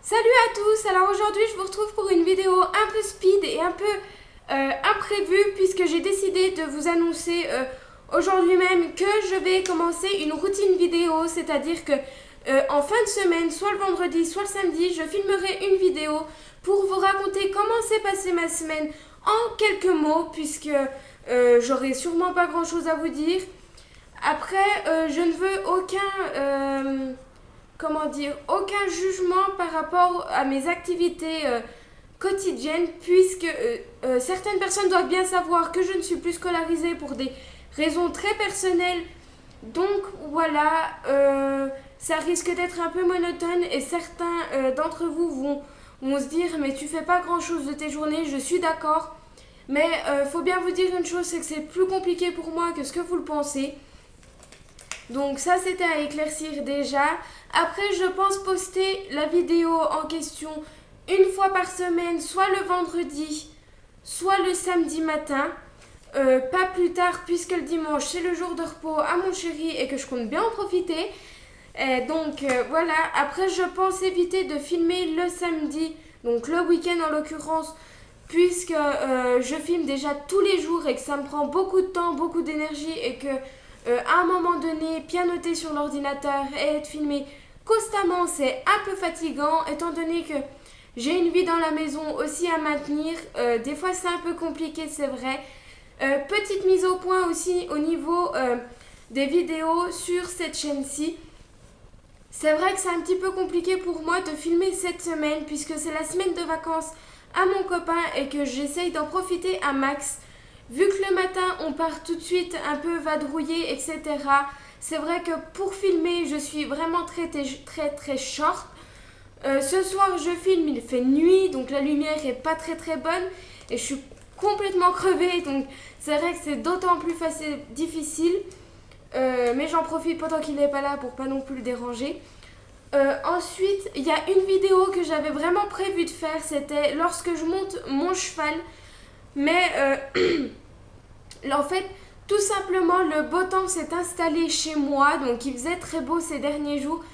Salut à tous, alors aujourd'hui je vous retrouve pour une vidéo un peu speed et un peu imprévue puisque j'ai décidé de vous annoncer aujourd'hui même que je vais commencer une routine vidéo, c'est-à-dire que en fin de semaine, soit le vendredi, soit le samedi, je filmerai une vidéo pour vous raconter comment s'est passée ma semaine en quelques mots puisque j'aurai sûrement pas grand-chose à vous dire. Après, je ne veux aucun jugement par rapport à mes activités quotidiennes, puisque certaines personnes doivent bien savoir que je ne suis plus scolarisée pour des raisons très personnelles. Donc voilà, ça risque d'être un peu monotone et certains d'entre vous vont se dire mais tu fais pas grand chose de tes journées, je suis d'accord. Mais faut bien vous dire une chose, c'est que c'est plus compliqué pour moi que ce que vous le pensez. Donc ça c'était à éclaircir déjà. Après je pense poster la vidéo en question une fois par semaine, soit le vendredi, soit le samedi matin. Pas plus tard puisque le dimanche c'est le jour de repos à mon chéri et que je compte bien en profiter. Voilà, après je pense éviter de filmer le samedi, donc le week-end en l'occurrence, puisque je filme déjà tous les jours et que ça me prend beaucoup de temps, beaucoup d'énergie et que à un moment donné, pianoter sur l'ordinateur et être filmé constamment, c'est un peu fatigant, étant donné que j'ai une vie dans la maison aussi à maintenir. Des fois, c'est un peu compliqué, c'est vrai. Petite mise au point aussi au niveau des vidéos sur cette chaîne-ci. C'est vrai que c'est un petit peu compliqué pour moi de filmer cette semaine, puisque c'est la semaine de vacances à mon copain et que j'essaye d'en profiter à max. Vu que le matin on part tout de suite un peu vadrouiller, etc. C'est vrai que pour filmer je suis vraiment très short. Ce soir je filme, il fait nuit donc la lumière est pas très bonne et je suis complètement crevée, donc c'est vrai que c'est d'autant plus difficile. Mais j'en profite pendant qu'il n'est pas là pour pas non plus le déranger. Ensuite, il y a une vidéo que j'avais vraiment prévu de faire, c'était lorsque je monte mon cheval. Mais en fait, tout simplement, le beau temps s'est installé chez moi, donc il faisait très beau ces derniers jours.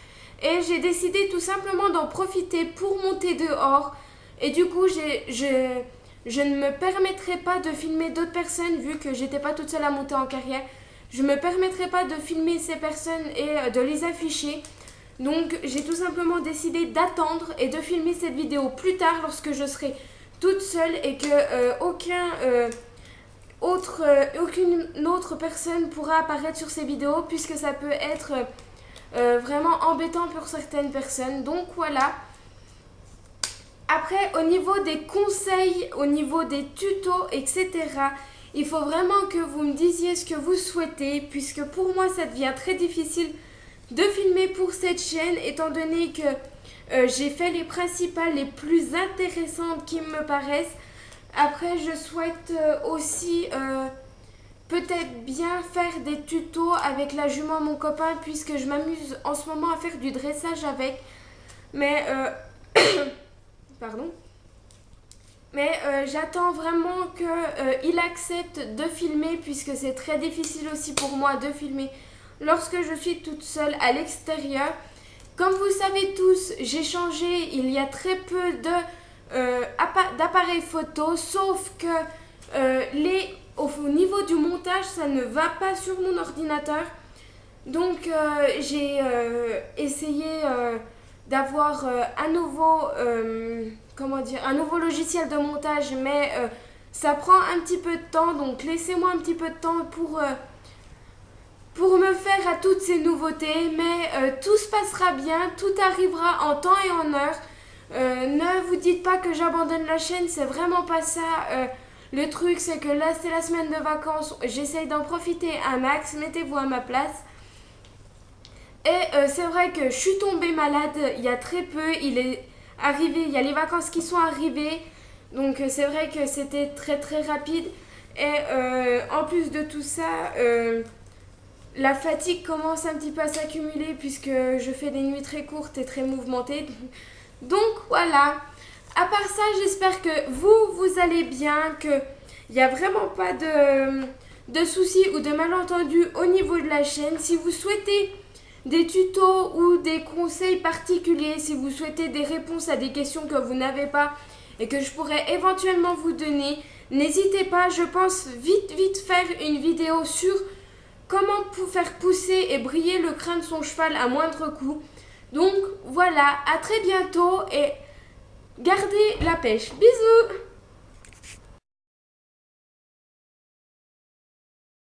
Et j'ai décidé tout simplement d'en profiter pour monter dehors. Et du coup, je ne me permettrai pas de filmer d'autres personnes, vu que j'étais pas toute seule à monter en carrière. Je ne me permettrai pas de filmer ces personnes et de les afficher. Donc j'ai tout simplement décidé d'attendre et de filmer cette vidéo plus tard lorsque je serai toute seule et que aucune autre personne pourra apparaître sur ces vidéos, puisque ça peut être vraiment embêtant pour certaines personnes. Donc voilà. Après, au niveau des conseils, au niveau des tutos, etc., il faut vraiment que vous me disiez ce que vous souhaitez, puisque pour moi ça devient très difficile de filmer pour cette chaîne, étant donné que j'ai fait les principales, les plus intéressantes qui me paraissent. Après, je souhaite aussi peut-être bien faire des tutos avec la jument mon copain, puisque je m'amuse en ce moment à faire du dressage avec. Mais pardon. Mais j'attends vraiment qu'il accepte de filmer, puisque c'est très difficile aussi pour moi de filmer lorsque je suis toute seule à l'extérieur. Comme vous savez tous, j'ai changé il y a très peu d'appareils photo, sauf que au niveau du montage, ça ne va pas sur mon ordinateur. Donc j'ai essayé d'avoir un nouveau logiciel de montage, mais ça prend un petit peu de temps, donc laissez-moi un petit peu de temps pour me faire à toutes ces nouveautés, mais tout se passera bien, tout arrivera en temps et en heure. Ne vous dites pas que j'abandonne la chaîne, c'est vraiment pas ça. Le truc, c'est que là, c'est la semaine de vacances, j'essaye d'en profiter un max, mettez-vous à ma place. Et c'est vrai que je suis tombée malade il y a très peu, il y a les vacances qui sont arrivées, donc c'est vrai que c'était très rapide. Et en plus de tout ça, la fatigue commence un petit peu à s'accumuler puisque je fais des nuits très courtes et très mouvementées. Donc voilà. À part ça, j'espère que vous allez bien, qu'il n'y a vraiment pas de soucis ou de malentendus au niveau de la chaîne. Si vous souhaitez des tutos ou des conseils particuliers, si vous souhaitez des réponses à des questions que vous n'avez pas et que je pourrais éventuellement vous donner, n'hésitez pas, je pense vite faire une vidéo sur comment faire pousser et briller le crin de son cheval à moindre coût. Donc voilà, à très bientôt et gardez la pêche. Bisous!